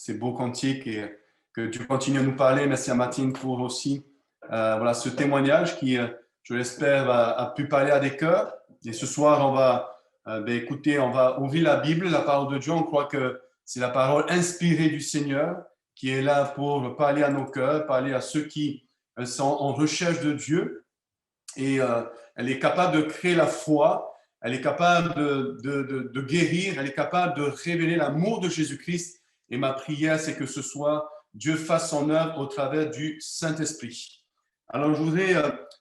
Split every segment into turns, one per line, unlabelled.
ces beaux cantiques et que tu continues à nous parler. Merci à Martine pour aussi voilà, ce témoignage qui, je l'espère, a pu parler à des cœurs. Et ce soir, on va écouter, on va ouvrir la Bible, la parole de Dieu. On croit que c'est la parole inspirée du Seigneur qui est là pour parler à nos cœurs, parler à ceux qui sont en recherche de Dieu. Et elle est capable de créer la foi, elle est capable de guérir, elle est capable de révéler l'amour de Jésus-Christ. Et ma prière, c'est que ce soit Dieu fasse son œuvre au travers du Saint-Esprit. Alors, je voudrais,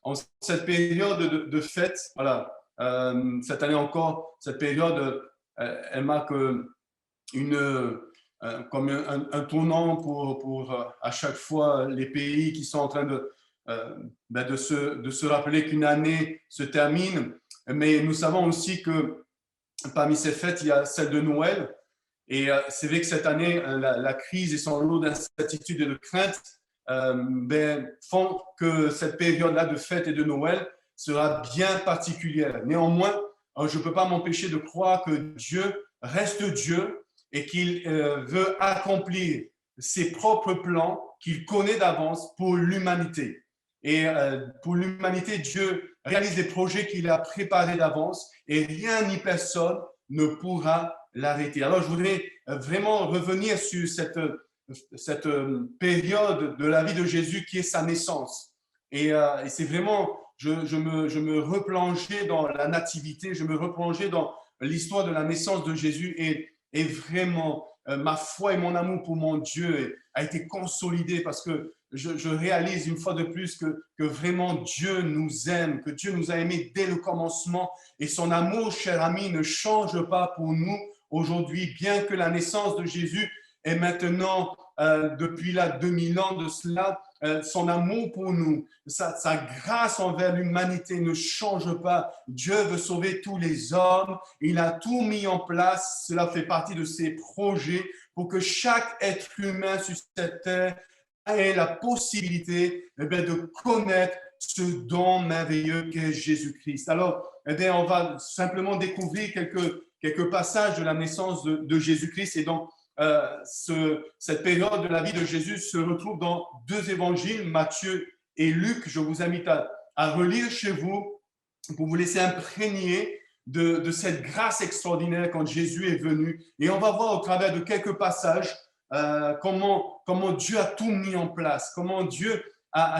en cette période de fête, voilà, cette année encore, cette période, elle marque comme un tournant pour à chaque fois les pays qui sont en train de se rappeler qu'une année se termine. Mais nous savons aussi que parmi ces fêtes, il y a celle de Noël. Et c'est vrai que cette année, la crise et son lot d'incertitude et de crainte font que cette période-là de fête et de Noël sera bien particulière. Néanmoins, je ne peux pas m'empêcher de croire que Dieu reste Dieu et qu'il veut accomplir ses propres plans qu'il connaît d'avance pour l'humanité. Et pour l'humanité, Dieu réalise des projets qu'il a préparés d'avance et rien ni personne ne pourra l'arrêter. Alors, je voudrais vraiment revenir sur cette période de la vie de Jésus qui est sa naissance. Et c'est vraiment, je me replongeais dans la nativité, je me replongeais dans l'histoire de la naissance de Jésus et vraiment, ma foi et mon amour pour mon Dieu a été consolidé parce que je réalise une fois de plus que vraiment Dieu nous aime, que Dieu nous a aimés dès le commencement et son amour, cher ami, ne change pas pour nous aujourd'hui, bien que la naissance de Jésus est maintenant, depuis là 2000 ans de cela, son amour pour nous, sa grâce envers l'humanité ne change pas. Dieu veut sauver tous les hommes. Il a tout mis en place. Cela fait partie de ses projets pour que chaque être humain sur cette terre ait la possibilité de connaître ce don merveilleux qu'est Jésus-Christ. Alors, on va simplement découvrir quelques passages de la naissance de Jésus-Christ. Et donc, cette période de la vie de Jésus se retrouve dans deux évangiles, Matthieu et Luc. Je vous invite à relire chez vous pour vous laisser imprégner de cette grâce extraordinaire quand Jésus est venu. Et on va voir au travers de quelques passages comment Dieu a tout mis en place, comment Dieu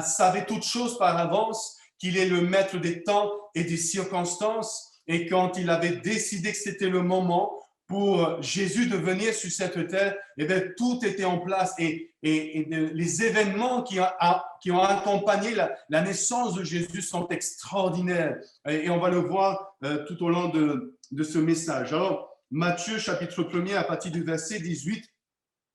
savait toutes choses par avance, qu'il est le maître des temps et des circonstances. Et quand il avait décidé que c'était le moment pour Jésus de venir sur cette terre, eh bien, tout était en place et les événements qui ont accompagné la naissance de Jésus sont extraordinaires. Et on va le voir tout au long de ce message. Alors, Matthieu, chapitre 1er, à partir du verset 18,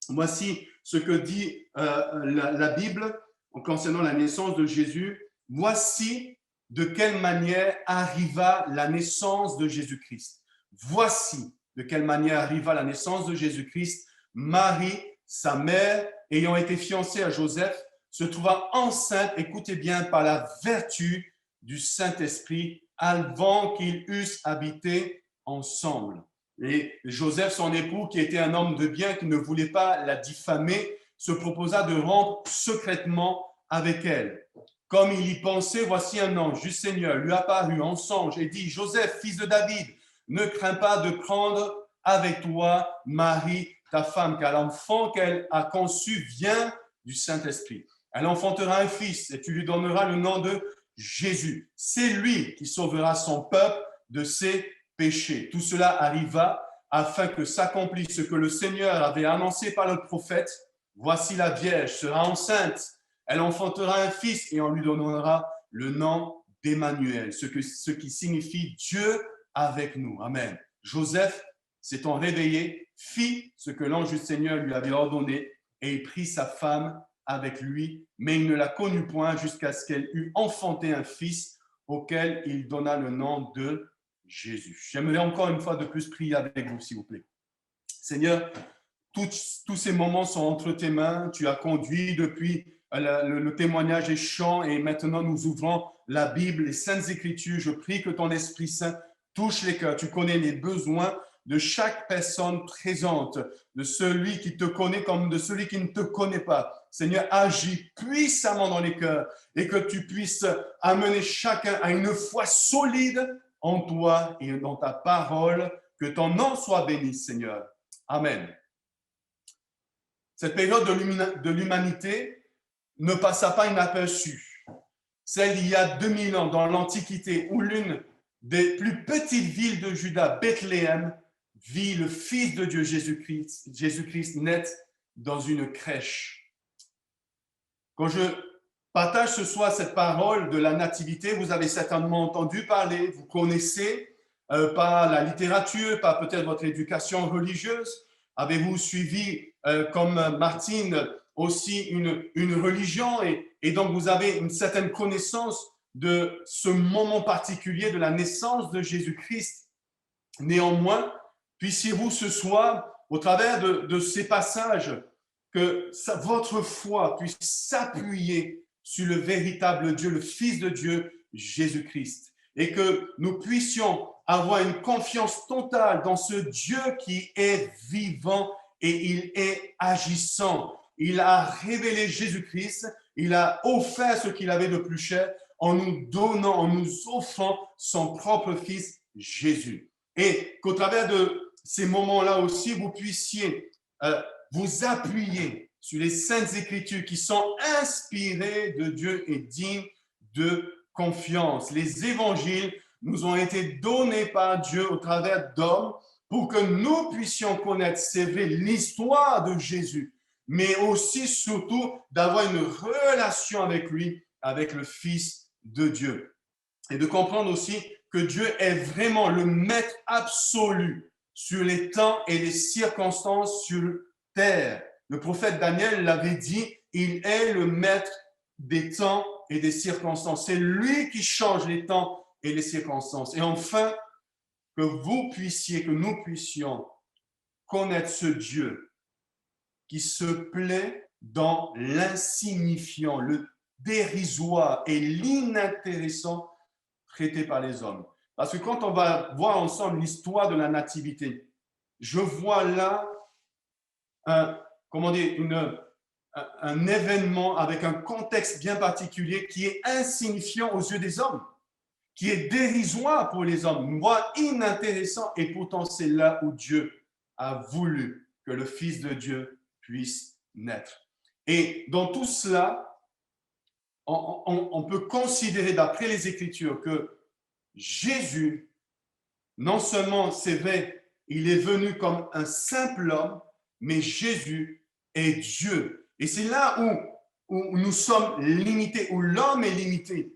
voici ce que dit la Bible concernant la naissance de Jésus. Voici de quelle manière arriva la naissance de Jésus-Christ. Voici de quelle manière arriva la naissance de Jésus-Christ. Marie, sa mère, ayant été fiancée à Joseph, se trouva enceinte, écoutez bien, par la vertu du Saint-Esprit, avant qu'ils eussent habité ensemble. Et Joseph, son époux, qui était un homme de bien, qui ne voulait pas la diffamer, se proposa de rompre secrètement avec elle. Comme il y pensait, voici un ange du Seigneur lui apparut en songe et dit: Joseph, fils de David, ne crains pas de prendre avec toi Marie, ta femme, car l'enfant qu'elle a conçu vient du Saint-Esprit. Elle enfantera un fils et tu lui donneras le nom de Jésus. C'est lui qui sauvera son peuple de ses péchés. Tout cela arriva afin que s'accomplisse ce que le Seigneur avait annoncé par le prophète. Voici la Vierge sera enceinte, elle enfantera un fils et on lui donnera le nom d'Emmanuel, ce qui signifie Dieu avec nous. Amen. Joseph s'étant réveillé, fit ce que l'ange du Seigneur lui avait ordonné et il prit sa femme avec lui, mais il ne la connut point jusqu'à ce qu'elle eût enfanté un fils auquel il donna le nom de Jésus. J'aimerais encore une fois de plus prier avec vous, s'il vous plaît. Seigneur, tous ces moments sont entre tes mains. Tu as conduit depuis le témoignage des chants et maintenant nous ouvrons la Bible, les Saintes Écritures. Je prie que ton Esprit Saint touche les cœurs. Tu connais les besoins de chaque personne présente, de celui qui te connaît comme de celui qui ne te connaît pas. Seigneur, agis puissamment dans les cœurs et que tu puisses amener chacun à une foi solide en toi et dans ta parole. Que ton nom soit béni, Seigneur. Amen. Cette période de l'humanité ne passa pas inaperçue. Celle d'il y a 2000 ans dans l'Antiquité, où l'une des plus petites villes de Juda, Bethléem, vit le Fils de Dieu Jésus-Christ naître dans une crèche. Quand je partage ce soir cette parole de la nativité, vous avez certainement entendu parler, vous connaissez par la littérature, par peut-être votre éducation religieuse. Avez-vous suivi, comme Martine, aussi une religion et donc vous avez une certaine connaissance de ce moment particulier de la naissance de Jésus-Christ. Néanmoins, puissiez-vous ce soir, au travers de ces passages, que votre foi puisse s'appuyer sur le véritable Dieu, le Fils de Dieu, Jésus-Christ, et que nous puissions avoir une confiance totale dans ce Dieu qui est vivant et il est agissant. Il a révélé Jésus-Christ, il a offert ce qu'il avait de plus cher en nous donnant, en nous offrant son propre Fils, Jésus. Et qu'au travers de ces moments-là aussi, vous puissiez vous appuyer sur les Saintes Écritures qui sont inspirées de Dieu et dignes de confiance. Les évangiles nous ont été donnés par Dieu au travers d'hommes pour que nous puissions connaître, c'est vrai, l'histoire de Jésus, mais aussi, surtout, d'avoir une relation avec lui, avec le Fils de Dieu. Et de comprendre aussi que Dieu est vraiment le maître absolu sur les temps et les circonstances sur terre. Le prophète Daniel l'avait dit, il est le maître des temps et des circonstances. C'est lui qui change les temps et les circonstances. Et enfin, que vous puissiez, que nous puissions connaître ce Dieu qui se plaît dans l'insignifiant, le dérisoire et l'inintéressant traité par les hommes. Parce que quand on va voir ensemble l'histoire de la nativité, je vois là un événement avec un contexte bien particulier qui est insignifiant aux yeux des hommes, qui est dérisoire pour les hommes, voire inintéressant, et pourtant c'est là où Dieu a voulu que le Fils de Dieu puisse naître. Et dans tout cela, on peut considérer d'après les Écritures que Jésus, non seulement c'est vrai, il est venu comme un simple homme, mais Jésus est Dieu. Et c'est là où nous sommes limités, où l'homme est limité.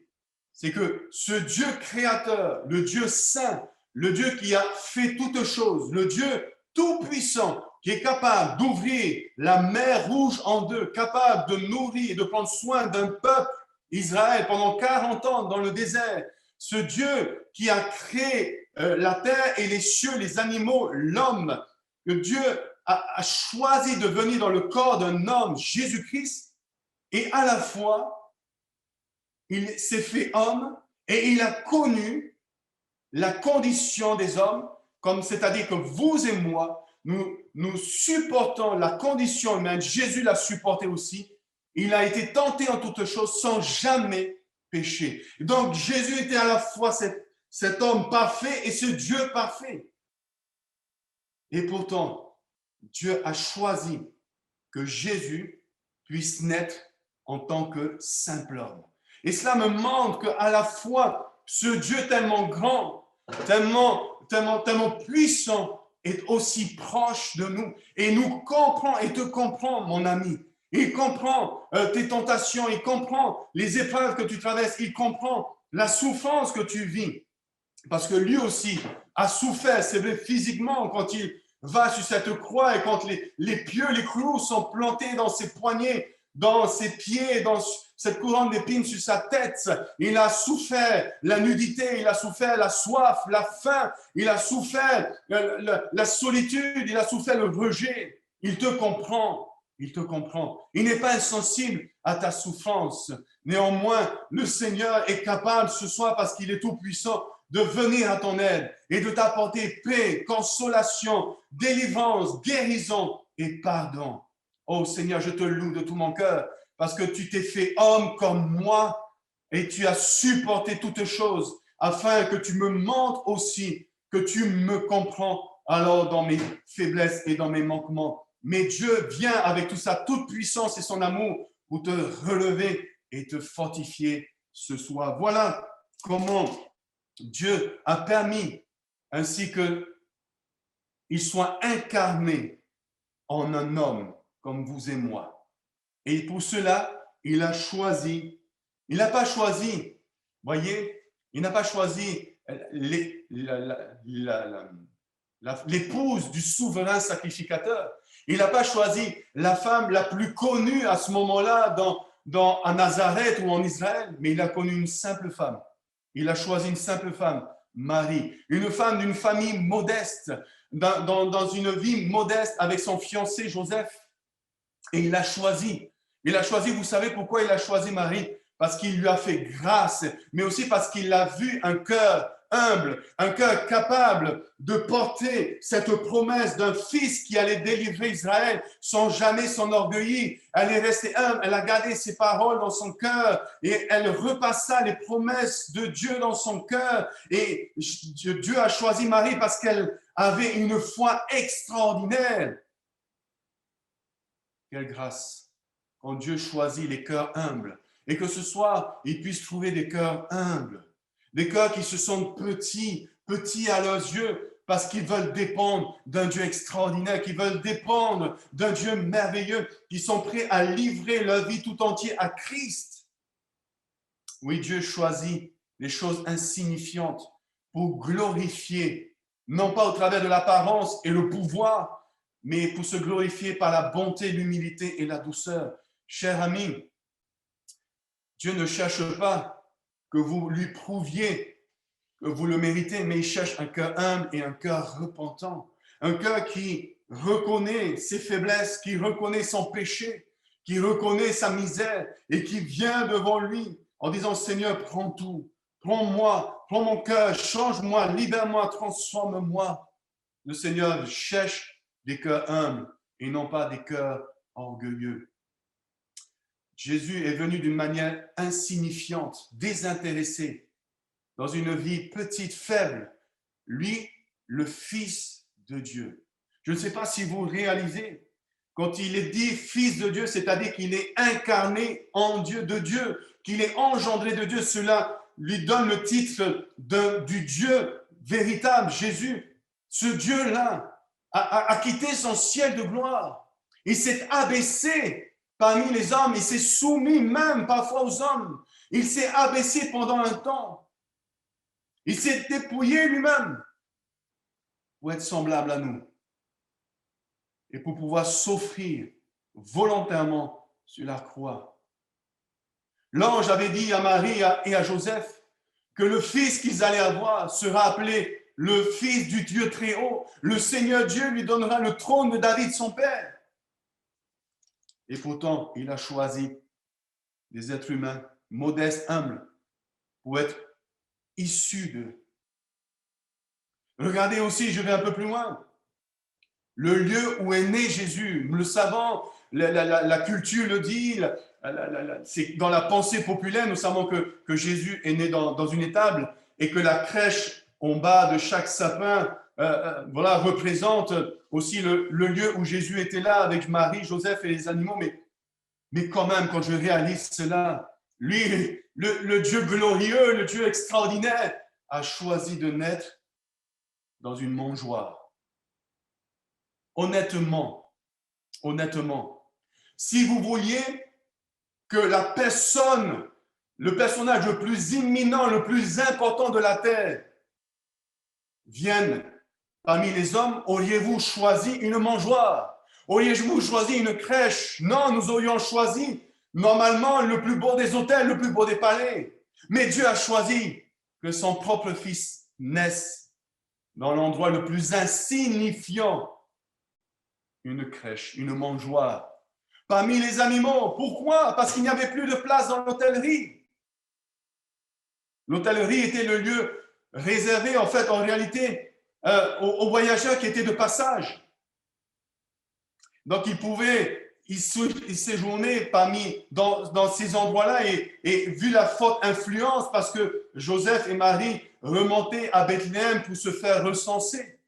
C'est que ce Dieu créateur, le Dieu saint, le Dieu qui a fait toutes choses, le Dieu tout-puissant, qui est capable d'ouvrir la mer Rouge en deux, capable de nourrir et de prendre soin d'un peuple, Israël, pendant 40 ans dans le désert, ce Dieu qui a créé la terre et les cieux, les animaux, l'homme, que Dieu a choisi de venir dans le corps d'un homme, Jésus-Christ, et à la fois, il s'est fait homme et il a connu la condition des hommes, comme c'est-à-dire que vous et moi, nous supportons la condition humaine. Jésus l'a supporté aussi. Il a été tenté en toutes choses sans jamais pécher. Donc Jésus était à la fois cet homme parfait et ce Dieu parfait. Et pourtant, Dieu a choisi que Jésus puisse naître en tant que simple homme. Et cela me montre qu'à la fois, ce Dieu tellement grand, tellement puissant, est aussi proche de nous et nous comprend et te comprend, mon ami. Il comprend tes tentations, il comprend les épreuves que tu traverses, il comprend la souffrance que tu vis. Parce que lui aussi a souffert, c'est vrai, physiquement, quand il va sur cette croix et quand les pieux, les clous sont plantés dans ses poignets, dans ses pieds, dans cette couronne d'épines sur sa tête. Il a souffert la nudité, il a souffert la soif, la faim, il a souffert la solitude, il a souffert le rejet. Il te comprend, il te comprend. Il n'est pas insensible à ta souffrance. Néanmoins, le Seigneur est capable ce soir, parce qu'il est tout puissant, de venir à ton aide et de t'apporter paix, consolation, délivrance, guérison et pardon. Oh Seigneur, je te loue de tout mon cœur parce que tu t'es fait homme comme moi et tu as supporté toutes choses afin que tu me montres aussi que tu me comprends alors dans mes faiblesses et dans mes manquements. Mais Dieu vient avec tout ça, toute puissance et son amour pour te relever et te fortifier ce soir. Voilà comment Dieu a permis ainsi qu'il soit incarné en un homme comme vous et moi. Et pour cela, il a choisi. Il n'a pas choisi, voyez, il n'a pas choisi l'épouse du souverain sacrificateur. Il n'a pas choisi la femme la plus connue à ce moment-là à Nazareth ou en Israël, mais il a connu une simple femme. Il a choisi une simple femme, Marie, une femme d'une famille modeste, dans une vie modeste avec son fiancé Joseph. Et il a choisi. Il a choisi, vous savez pourquoi il a choisi Marie? Parce qu'il lui a fait grâce, mais aussi parce qu'il a vu un cœur humble, un cœur capable de porter cette promesse d'un fils qui allait délivrer Israël sans jamais s'enorgueillir. Elle est restée humble, elle a gardé ses paroles dans son cœur et elle repassa les promesses de Dieu dans son cœur. Et Dieu a choisi Marie parce qu'elle avait une foi extraordinaire. Quelle grâce quand Dieu choisit les cœurs humbles et que ce soir, il puisse trouver des cœurs humbles, des cœurs qui se sentent petits à leurs yeux parce qu'ils veulent dépendre d'un Dieu extraordinaire, qui veulent dépendre d'un Dieu merveilleux, qui sont prêts à livrer leur vie tout entière à Christ. Oui, Dieu choisit les choses insignifiantes pour glorifier, non pas au travers de l'apparence et le pouvoir, mais pour se glorifier par la bonté, l'humilité et la douceur. Cher ami, Dieu ne cherche pas que vous lui prouviez que vous le méritez, mais il cherche un cœur humble et un cœur repentant, un cœur qui reconnaît ses faiblesses, qui reconnaît son péché, qui reconnaît sa misère et qui vient devant lui en disant « Seigneur, prends tout, prends-moi, prends mon cœur, change-moi, libère-moi, transforme-moi ». Le Seigneur cherche des cœurs humbles et non pas des cœurs orgueilleux. Jésus est venu d'une manière insignifiante, désintéressée, dans une vie petite, faible. Lui, le Fils de Dieu. Je ne sais pas si vous réalisez, quand il est dit Fils de Dieu, c'est-à-dire qu'il est incarné en Dieu, de Dieu, qu'il est engendré de Dieu, cela lui donne le titre du Dieu véritable, Jésus. Ce Dieu-là a quitté son ciel de gloire. Il s'est abaissé parmi les hommes, il s'est soumis même parfois aux hommes. Il s'est abaissé pendant un temps. Il s'est dépouillé lui-même pour être semblable à nous et pour pouvoir s'offrir volontairement sur la croix. L'ange avait dit à Marie et à Joseph que le fils qu'ils allaient avoir sera appelé le fils du Dieu très haut. Le Seigneur Dieu lui donnera le trône de David, son père. Et pourtant, il a choisi des êtres humains modestes, humbles, pour être issus d'eux. Regardez aussi, je vais un peu plus loin, le lieu où est né Jésus. Nous le savons, la culture le dit, c'est dans la pensée populaire, nous savons que Jésus est né dans une étable et que la crèche en bas de chaque sapin voilà, représente aussi le lieu où Jésus était là avec Marie, Joseph et les animaux. Mais quand même, quand je réalise cela, lui, le Dieu glorieux, le Dieu extraordinaire, a choisi de naître dans une mangeoire. Honnêtement, si vous vouliez que la personne, le personnage le plus imminent, le plus important de la terre vienne parmi les hommes, auriez-vous choisi une mangeoire? Auriez-vous choisi une crèche? Non, nous aurions choisi normalement le plus beau des hôtels, le plus beau des palais. Mais Dieu a choisi que son propre fils naisse dans l'endroit le plus insignifiant, une crèche, une mangeoire. Parmi les animaux. Pourquoi? Parce qu'il n'y avait plus de place dans l'hôtellerie. L'hôtellerie était le lieu réservé en fait, en réalité, aux voyageurs qui étaient de passage. Donc, ils séjournaient dans ces endroits-là et vu la forte influence, parce que Joseph et Marie remontaient à Bethléem pour se faire recenser.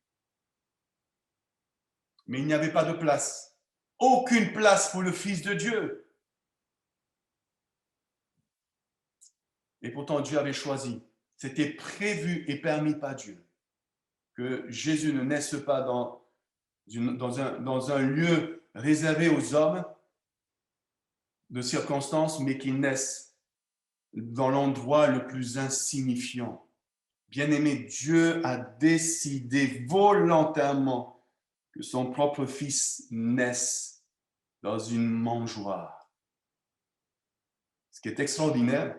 Mais il n'y avait pas de place. Aucune place pour le Fils de Dieu. Et pourtant, Dieu avait choisi. C'était prévu et permis par Dieu que Jésus ne naisse pas dans un lieu réservé aux hommes de circonstances, mais qu'il naisse dans l'endroit le plus insignifiant. Bien-aimé, Dieu a décidé volontairement que son propre Fils naisse dans une mangeoire. Ce qui est extraordinaire,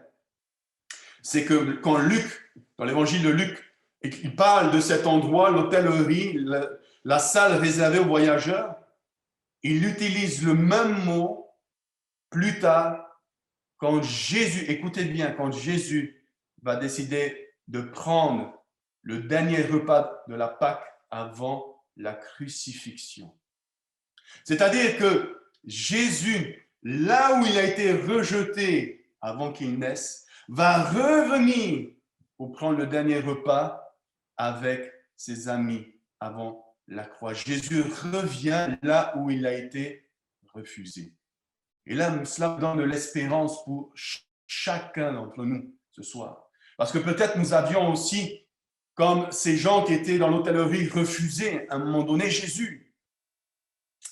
c'est que quand Luc, dans l'évangile de Luc, il parle de cet endroit, l'hôtellerie, la salle réservée aux voyageurs, il utilise le même mot plus tard quand Jésus, écoutez bien, quand Jésus va décider de prendre le dernier repas de la Pâque avant la crucifixion. C'est-à-dire que Jésus, là où il a été rejeté avant qu'il naisse, va revenir pour prendre le dernier repas avec ses amis avant la croix. Jésus revient là où il a été refusé. Et là, cela donne de l'espérance pour chacun d'entre nous ce soir. Parce que peut-être nous avions aussi, comme ces gens qui étaient dans l'hôtellerie, refusé à un moment donné Jésus.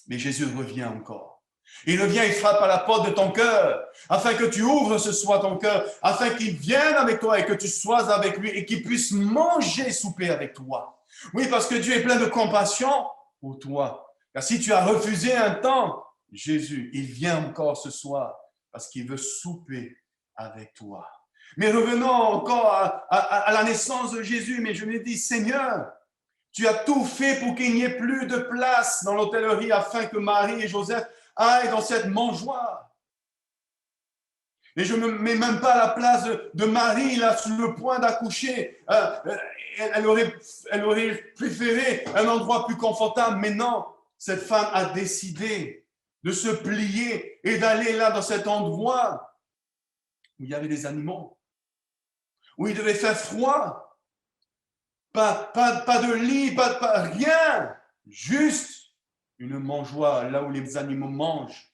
Mais Jésus revient encore. Il revient, il frappe à la porte de ton cœur, afin que tu ouvres ce soir ton cœur, afin qu'il vienne avec toi et que tu sois avec lui et qu'il puisse manger, souper avec toi. Oui, parce que Dieu est plein de compassion pour toi. Car si tu as refusé un temps, Jésus, il vient encore ce soir parce qu'il veut souper avec toi. Mais revenons encore à la naissance de Jésus. Mais je me dis, Seigneur, tu as tout fait pour qu'il n'y ait plus de place dans l'hôtellerie afin que Marie et Joseph aillent dans cette mangeoire. Et je ne me mets même pas à la place de Marie, là, sur le point d'accoucher. Elle aurait préféré un endroit plus confortable, mais non, cette femme a décidé de se plier et d'aller là dans cet endroit où il y avait des animaux, où il devait faire froid. Pas de lit, pas rien, juste une mangeoire là où les animaux mangent.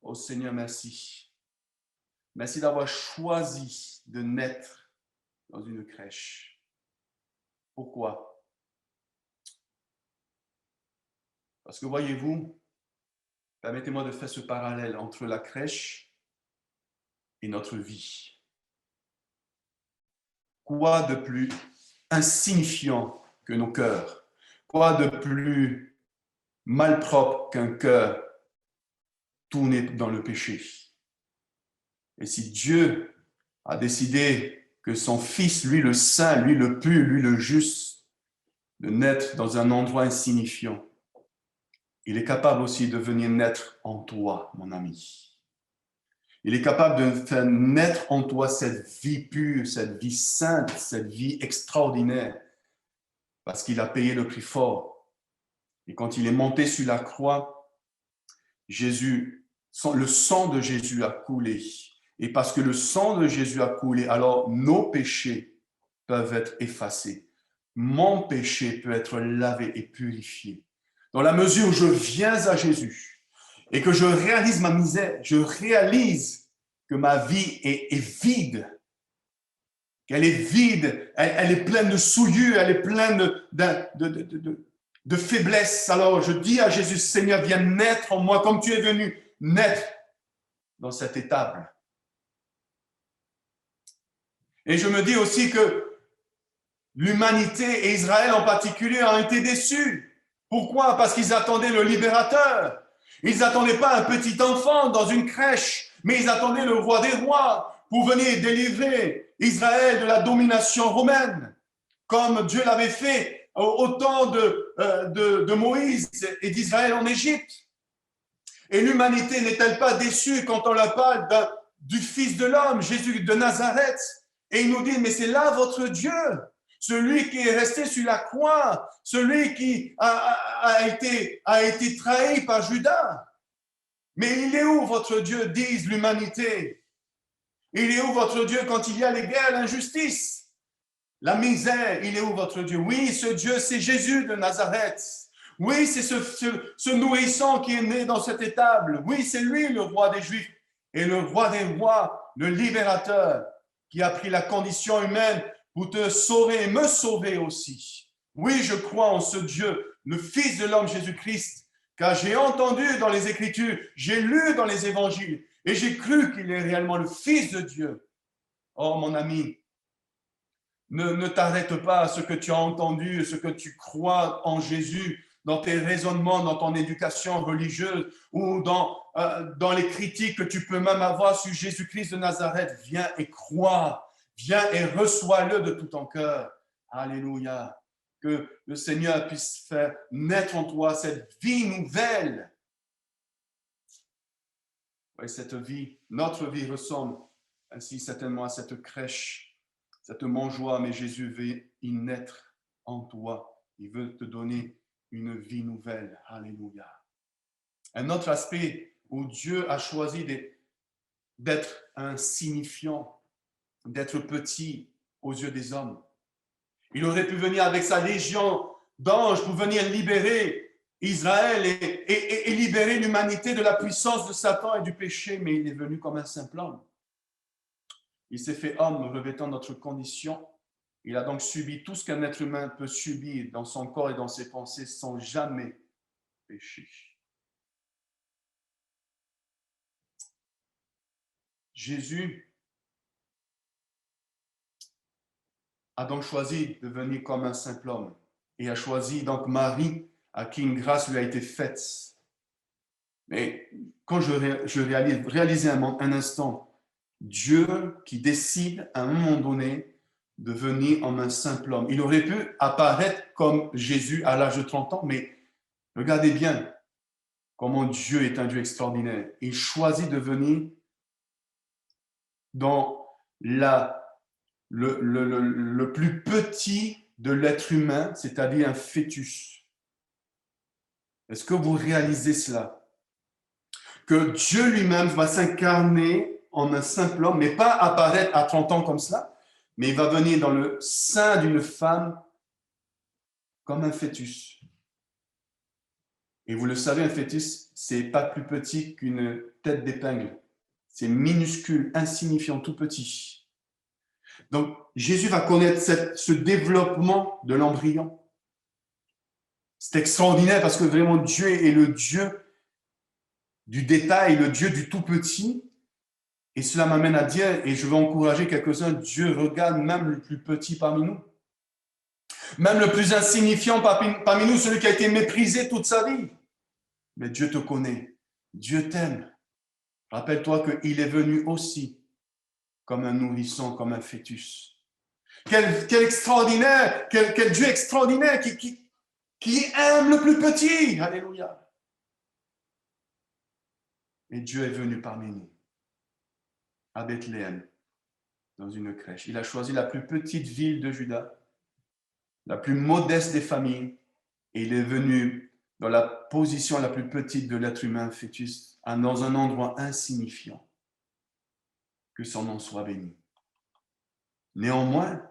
Oh Seigneur, merci. Merci d'avoir choisi de naître dans une crèche. Pourquoi? Parce que voyez-vous, permettez-moi de faire ce parallèle entre la crèche et notre vie. Quoi de plus insignifiant que nos cœurs? Quoi de plus malpropre qu'un cœur tourné dans le péché? Et si Dieu a décidé que son Fils, lui le saint, lui le pur, lui le juste, de naître dans un endroit insignifiant, il est capable aussi de venir naître en toi, mon ami. Il est capable de faire naître en toi cette vie pure, cette vie sainte, cette vie extraordinaire, parce qu'il a payé le prix fort. Et quand il est monté sur la croix, le sang de Jésus a coulé. Et parce que le sang de Jésus a coulé, alors nos péchés peuvent être effacés. Mon péché peut être lavé et purifié. Dans la mesure où je viens à Jésus et que je réalise ma misère, je réalise que ma vie est vide, qu'elle est vide, elle est pleine de souillure, elle est pleine de faiblesse. Alors je dis à Jésus, Seigneur, viens naître en moi comme tu es venu naître dans cette étable. Et je me dis aussi que l'humanité et Israël en particulier ont été déçus. Pourquoi? Parce qu'ils attendaient le libérateur. Ils n'attendaient pas un petit enfant dans une crèche, mais ils attendaient le roi des rois pour venir délivrer Israël de la domination romaine, comme Dieu l'avait fait au temps de Moïse et d'Israël en Égypte. Et l'humanité n'est-elle pas déçue quand on leur parle du Fils de l'homme, Jésus de Nazareth, Et il nous dit, mais c'est là votre Dieu, celui qui est resté sur la croix, celui qui a été trahi par Judas. Mais il est où votre Dieu, disent l'humanité? Il est où votre Dieu quand il y a les guerres, l'injustice, la misère? Il est où votre Dieu? Oui, ce Dieu, c'est Jésus de Nazareth. Oui, c'est ce nourrisson qui est né dans cette étable. Oui, c'est lui le roi des Juifs et le roi des rois, le libérateur qui a pris la condition humaine pour te sauver et me sauver aussi. Oui, je crois en ce Dieu, le Fils de l'homme Jésus-Christ, car j'ai entendu dans les Écritures, j'ai lu dans les Évangiles et j'ai cru qu'il est réellement le Fils de Dieu. Oh, mon ami, ne t'arrête pas à ce que tu as entendu, ce que tu crois en Jésus, dans tes raisonnements, dans ton éducation religieuse ou dans les critiques que tu peux même avoir sur Jésus-Christ de Nazareth. Viens et crois, viens et reçois-le de tout ton cœur. Alléluia. Que le Seigneur puisse faire naître en toi cette vie nouvelle. Oui, cette vie, notre vie ressemble ainsi certainement à cette crèche, cette mangeoire, mais Jésus veut y naître en toi. Il veut te donner une vie nouvelle. Alléluia. Un autre aspect où Dieu a choisi d'être insignifiant, d'être petit aux yeux des hommes. Il aurait pu venir avec sa légion d'anges pour venir libérer Israël et libérer l'humanité de la puissance de Satan et du péché, mais il est venu comme un simple homme. Il s'est fait homme revêtant notre condition. Il a donc subi tout ce qu'un être humain peut subir dans son corps et dans ses pensées sans jamais pécher. Jésus a donc choisi de venir comme un simple homme et a choisi donc Marie à qui une grâce lui a été faite. Mais quand je réalisais un instant, Dieu qui décide à un moment donné de venir en un simple homme. Il aurait pu apparaître comme Jésus à l'âge de 30 ans, mais regardez bien comment Dieu est un Dieu extraordinaire. Il choisit de venir dans le plus petit de l'être humain, c'est-à-dire un fœtus. Est-ce que vous réalisez cela? Que Dieu lui-même va s'incarner en un simple homme, mais pas apparaître à 30 ans comme cela, mais il va venir dans le sein d'une femme comme un fœtus. Et vous le savez, un fœtus, c'est pas plus petit qu'une tête d'épingle. C'est minuscule, insignifiant, tout petit. Donc, Jésus va connaître ce développement de l'embryon. C'est extraordinaire parce que vraiment Dieu est le Dieu du détail, le Dieu du tout petit. Et cela m'amène à dire, et je veux encourager quelques-uns, Dieu regarde même le plus petit parmi nous. Même le plus insignifiant parmi nous, celui qui a été méprisé toute sa vie. Mais Dieu te connaît, Dieu t'aime. Rappelle-toi qu'il est venu aussi comme un nourrisson, comme un fœtus. Quel extraordinaire, quel Dieu extraordinaire qui aime le plus petit. Alléluia. Et Dieu est venu parmi nous, à Bethléem, dans une crèche. Il a choisi la plus petite ville de Juda, la plus modeste des familles, et il est venu dans la position la plus petite de l'être humain, fœtus, dans un endroit insignifiant. Que son nom soit béni. Néanmoins,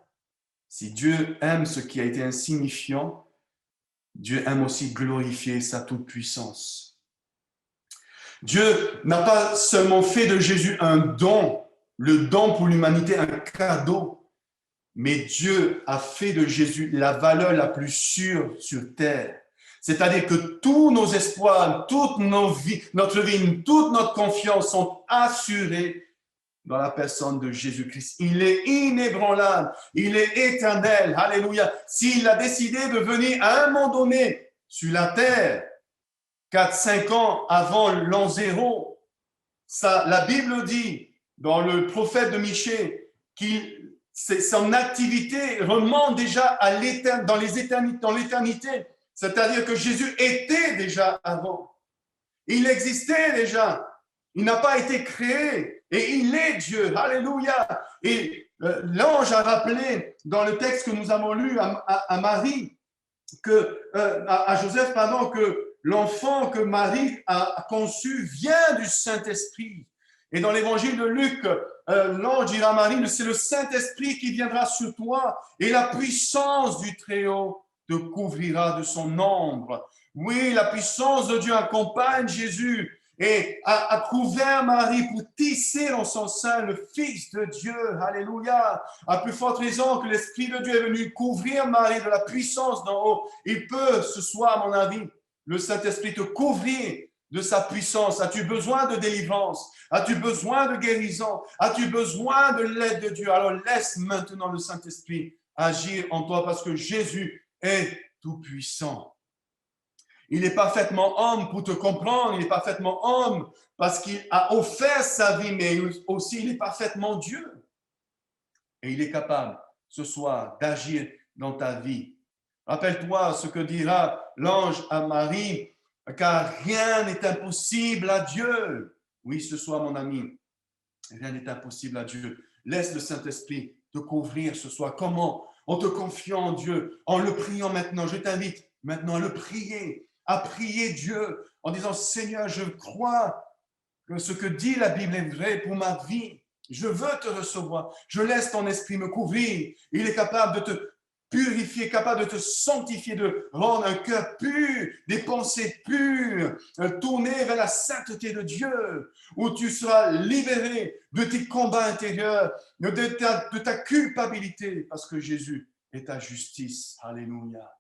si Dieu aime ce qui a été insignifiant, Dieu aime aussi glorifier sa toute-puissance. Dieu n'a pas seulement fait de Jésus un don, le don pour l'humanité, un cadeau, mais Dieu a fait de Jésus la valeur la plus sûre sur terre. C'est-à-dire que tous nos espoirs, toute notre vie, toute notre confiance sont assurés dans la personne de Jésus-Christ. Il est inébranlable, il est éternel. Alléluia. S'il a décidé de venir à un moment donné sur la terre, 4-5 ans avant l'an 0, la Bible dit dans le prophète de Michée son activité remonte déjà dans l'éternité. C'est-à-dire que Jésus était déjà avant. Il existait déjà. Il n'a pas été créé et il est Dieu. Alléluia. Et l'ange a rappelé dans le texte que nous avons lu à Marie, à Joseph, pardon, que l'enfant que Marie a conçu vient du Saint-Esprit. Et dans l'évangile de Luc, l'ange dira à Marie, c'est le Saint-Esprit qui viendra sur toi et la puissance du Très-Haut te couvrira de son ombre. Oui, la puissance de Dieu accompagne Jésus et a couvert Marie pour tisser dans son sein le Fils de Dieu. Alléluia. À plus forte raison que l'Esprit de Dieu est venu couvrir Marie de la puissance d'en haut. Il peut ce soir, à mon avis, le Saint-Esprit te couvrir de sa puissance. As-tu besoin de délivrance? As-tu besoin de guérison? As-tu besoin de l'aide de Dieu? Alors laisse maintenant le Saint-Esprit agir en toi parce que Jésus est tout-puissant. Il est parfaitement homme pour te comprendre, il est parfaitement homme parce qu'il a offert sa vie, mais aussi il est parfaitement Dieu. Et il est capable ce soir d'agir dans ta vie. Rappelle-toi ce que dira l'ange à Marie, car rien n'est impossible à Dieu. Oui, ce soir, mon ami, rien n'est impossible à Dieu. Laisse le Saint-Esprit te couvrir ce soir. Comment? En te confiant en Dieu, en le priant maintenant. Je t'invite maintenant à le prier, à prier Dieu en disant, Seigneur, je crois que ce que dit la Bible est vrai pour ma vie. Je veux te recevoir. Je laisse ton esprit me couvrir. Il est capable de te purifier, capable de te sanctifier, de rendre un cœur pur, des pensées pures, tourner vers la sainteté de Dieu, où tu seras libéré de tes combats intérieurs, de ta culpabilité, parce que Jésus est ta justice. Alléluia.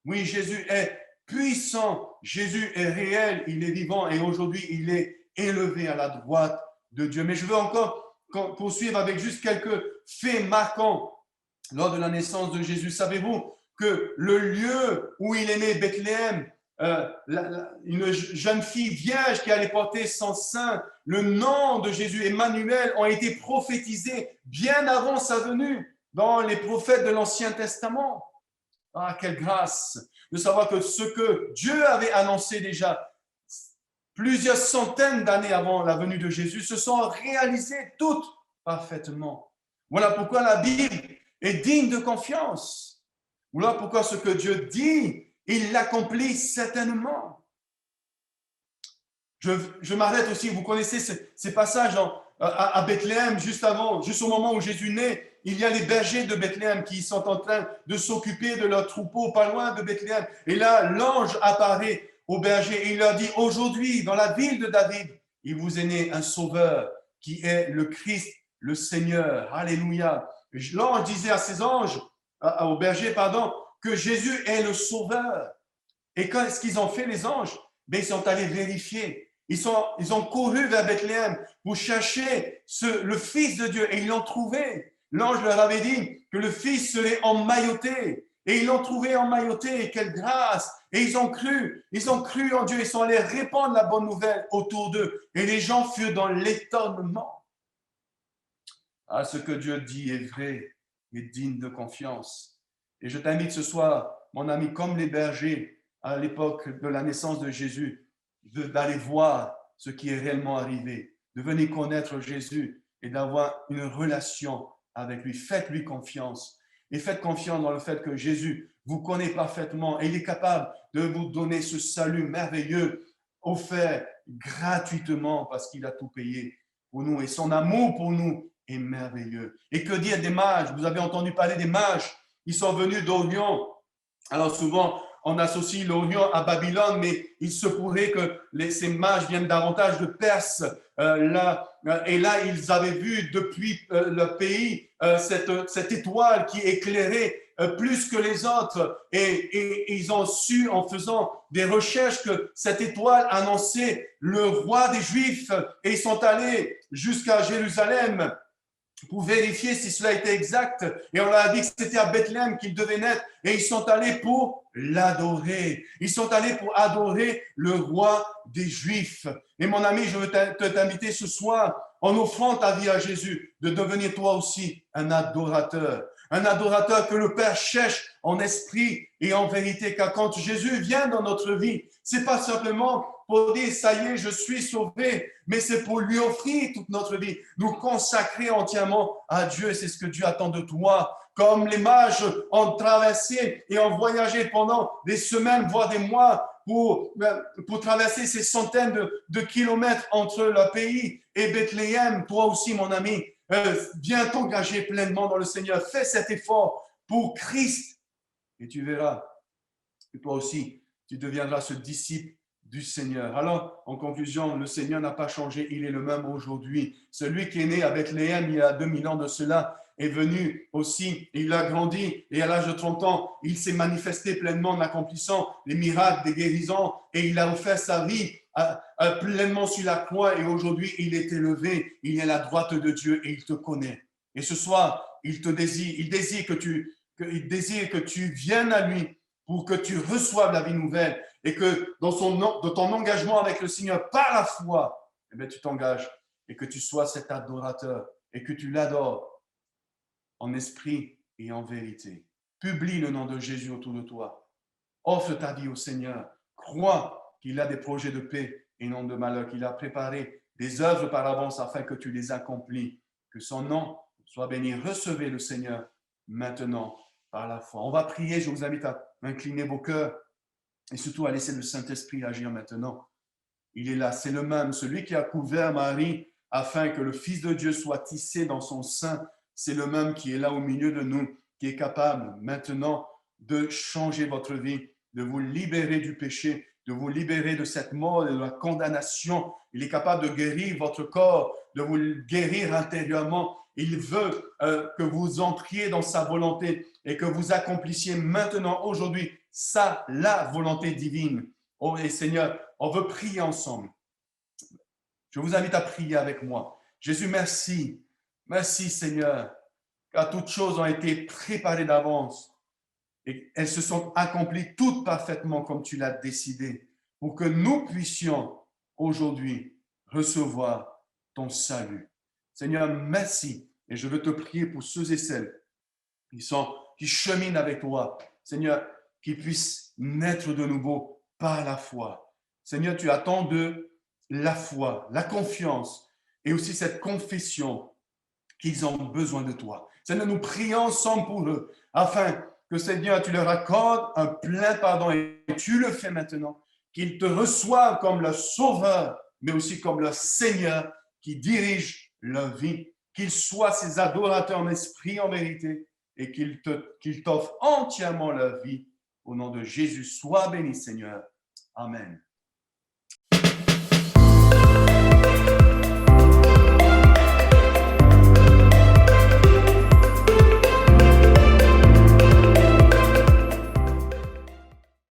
Oui, Jésus est puissant, Jésus est réel, il est vivant et aujourd'hui il est élevé à la droite de Dieu. Mais je veux encore poursuivre avec juste quelques faits marquants lors de la naissance de Jésus. Savez-vous que le lieu où il est né, Bethléem, une jeune fille vierge qui allait porter son sein, le nom de Jésus, Emmanuel, ont été prophétisés bien avant sa venue dans les prophètes de l'Ancien Testament. Ah, quelle grâce de savoir que ce que Dieu avait annoncé déjà plusieurs centaines d'années avant la venue de Jésus se sont réalisées toutes parfaitement. Voilà pourquoi la Bible est digne de confiance. Voilà pourquoi ce que Dieu dit, il l'accomplit certainement. Je m'arrête aussi, vous connaissez ces passages à Bethléem, juste au moment où Jésus naît, il y a les bergers de Bethléem qui sont en train de s'occuper de leurs troupeaux pas loin de Bethléem. Et là, l'ange apparaît aux bergers et il leur dit, aujourd'hui, dans la ville de David, il vous est né un sauveur qui est le Christ, le Seigneur. Alléluia. L'ange disait à ses anges, aux bergers, pardon, que Jésus est le sauveur. Et qu'est-ce qu'ils ont fait, les anges? Ils sont allés vérifier. Ils ont couru vers Bethléem pour chercher le Fils de Dieu et ils l'ont trouvé. L'ange leur avait dit que le Fils serait emmailloté. Et ils l'ont trouvé emmailloté, et quelle grâce! Et ils ont cru en Dieu, ils sont allés répandre la bonne nouvelle autour d'eux. Et les gens furent dans l'étonnement. Ah, ce que Dieu dit est vrai et digne de confiance. Et je t'invite ce soir, mon ami, comme les bergers à l'époque de la naissance de Jésus, d'aller voir ce qui est réellement arrivé, de venir connaître Jésus et d'avoir une relation avec lui. Faites-lui confiance et faites confiance dans le fait que Jésus vous connaît parfaitement et il est capable de vous donner ce salut merveilleux offert gratuitement parce qu'il a tout payé pour nous et son amour pour nous est merveilleux. Et que dire des mages? Vous avez entendu parler des mages. Ils sont venus d'Orient. Alors souvent, on associe l'Orient à Babylone, mais il se pourrait que ces mages viennent davantage de Perse. Et là, ils avaient vu depuis le pays cette étoile qui éclairait plus que les autres. Et ils ont su, en faisant des recherches, que cette étoile annonçait le roi des Juifs. Et ils sont allés jusqu'à Jérusalem pour vérifier si cela était exact. Et on leur a dit que c'était à Bethléem qu'il devait naître. Et ils sont allés pour l'adorer. Ils sont allés pour adorer le roi des Juifs. Et mon ami, je veux t'inviter ce soir, en offrant ta vie à Jésus, de devenir toi aussi un adorateur. Un adorateur que le Père cherche en esprit et en vérité. Car quand Jésus vient dans notre vie, c'est pas simplement pour dire, ça y est, je suis sauvé, mais c'est pour lui offrir toute notre vie, nous consacrer entièrement à Dieu. C'est ce que Dieu attend de toi. Comme les mages ont traversé et ont voyagé pendant des semaines, voire des mois, pour traverser ces centaines de kilomètres entre le pays et Bethléem. Toi aussi, mon ami, viens t'engager pleinement dans le Seigneur. Fais cet effort pour Christ et tu verras que toi aussi, tu deviendras ce disciple du Seigneur. Alors, en conclusion, le Seigneur n'a pas changé, il est le même aujourd'hui. Celui qui est né à Bethléem il y a 2000 ans de cela est venu aussi, il a grandi et à l'âge de 30 ans, il s'est manifesté pleinement en accomplissant les miracles, des guérisons et il a offert sa vie pleinement sur la croix et aujourd'hui, il est élevé, il est à la droite de Dieu et il te connaît. Et ce soir, il te désire, il désire que tu viennes à lui pour que tu reçoives la vie nouvelle et que dans ton engagement avec le Seigneur par la foi, eh bien, tu t'engages et que tu sois cet adorateur et que tu l'adores en esprit et en vérité. Publie le nom de Jésus autour de toi. Offre ta vie au Seigneur. Crois qu'il a des projets de paix et non de malheur, qu'il a préparé des œuvres par avance afin que tu les accomplis. Que son nom soit béni. Recevez le Seigneur maintenant par la foi. On va prier. Je vous invite à incliner vos cœurs et surtout à laisser le Saint-Esprit agir maintenant. Il est là, c'est le même, celui qui a couvert Marie afin que le Fils de Dieu soit tissé dans son sein. C'est le même qui est là au milieu de nous, qui est capable maintenant de changer votre vie, de vous libérer du péché, de vous libérer de cette mort et de la condamnation. Il est capable de guérir votre corps, de vous guérir intérieurement. Il veut que vous entriez dans sa volonté et que vous accomplissiez maintenant, aujourd'hui, la volonté divine. Oh, et Seigneur, on veut prier ensemble. Je vous invite à prier avec moi. Jésus, merci. Merci, Seigneur, car toutes choses ont été préparées d'avance et elles se sont accomplies toutes parfaitement comme tu l'as décidé pour que nous puissions aujourd'hui recevoir ton salut. Seigneur, merci. Et je veux te prier pour ceux et celles qui cheminent avec toi. Seigneur, qu'ils puissent naître de nouveau par la foi. Seigneur, tu attends de la foi, la confiance et aussi cette confession qu'ils ont besoin de toi. Seigneur, nous prions ensemble pour eux afin que, Seigneur, tu leur accordes un plein pardon et tu le fais maintenant, qu'ils te reçoivent comme leur sauveur, mais aussi comme leur Seigneur qui dirige leur vie, qu'ils soient ces adorateurs en esprit, en vérité, et qu'ils t'offrent entièrement leur vie. Au nom de Jésus, sois béni, Seigneur. Amen.